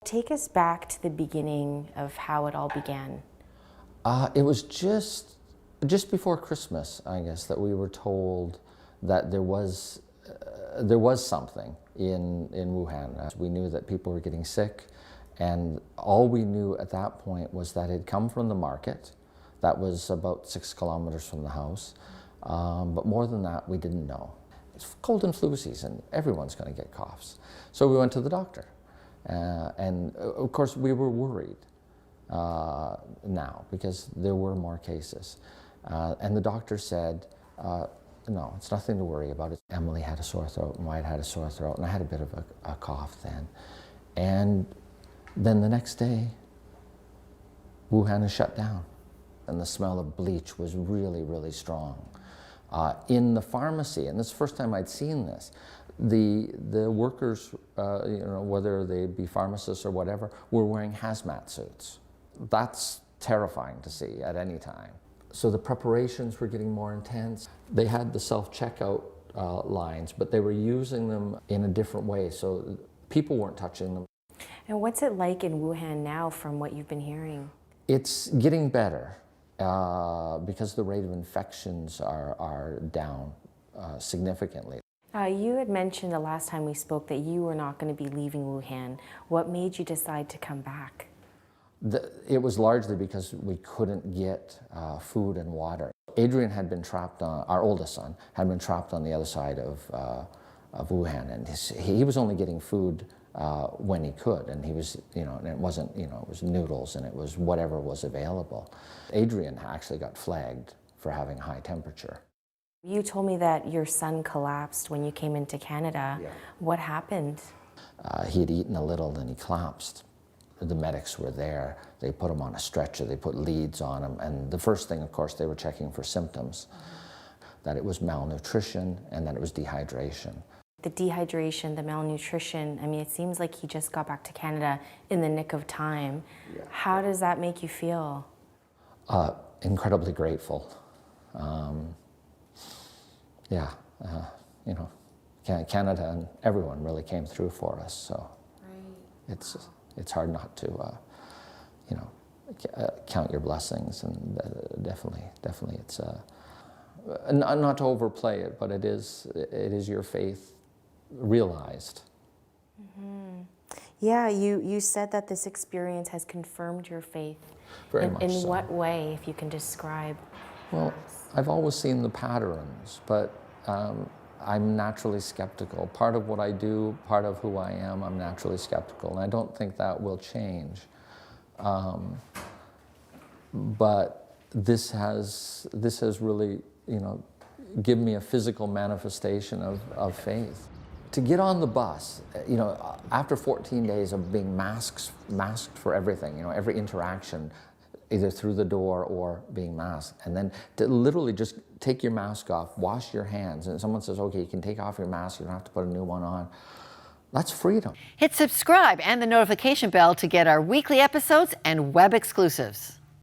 Take us back to the beginning of how it all began. It was just before Christmas, I guess, that we were told that there was something in Wuhan. We knew that people were getting sick, and all we knew at that point was that it had come from the market. That was about 6 kilometers from the house, but more than that, we didn't know. It's cold and flu season. Everyone's going to get coughs. So we went to the doctor, and of course we were worried now because there were more cases. And the doctor said, no, it's nothing to worry about. Emily had a sore throat and Wyatt had a sore throat and I had a bit of a cough then. And then the next day, Wuhan is shut down. And the smell of bleach was really, really strong. In the pharmacy, and this is the first time I'd seen this, the workers, whether they be pharmacists or whatever, were wearing hazmat suits. That's terrifying to see at any time. So the preparations were getting more intense. They had the self-checkout lines, but they were using them in a different way, so people weren't touching them. And what's it like in Wuhan now from what you've been hearing? It's getting better because the rate of infections are down significantly. You had mentioned the last time we spoke that you were not going to be leaving Wuhan. What made you decide to come back? It was largely because we couldn't get food and water. Adrian had been trapped on, our oldest son, had been trapped on the other side of Wuhan, and he was only getting food when he could, and he was, and it wasn't, it was noodles and it was whatever was available. Adrian actually got flagged for having high temperature. You told me that your son collapsed when you came into Canada. Yeah. What happened? He had eaten a little, then he collapsed. The medics were there. They put him on a stretcher. They put leads on him. And the first thing, of course, they were checking for symptoms, that it was malnutrition and that it was dehydration. The dehydration, the malnutrition, I mean, it seems like he just got back to Canada in the nick of time. Yeah. How does that make you feel? Incredibly grateful. Canada and everyone really came through for us. So right. It's hard not to, count your blessings, and definitely it's not to overplay it, but it is your faith realized. Mm-hmm. Yeah, you said that this experience has confirmed your faith. Very much so. In what way, if you can describe? Well, I've always seen the patterns, but I'm naturally skeptical. Part of what I do, part of who I am, I'm naturally skeptical, and I don't think that will change. But this has really, given me a physical manifestation of faith. To get on the bus, after 14 days of being masked for everything, every interaction, either through the door or being masked, and then to literally just take your mask off, wash your hands, and someone says, okay, you can take off your mask, you don't have to put a new one on. That's freedom. Hit subscribe and the notification bell to get our weekly episodes and web exclusives.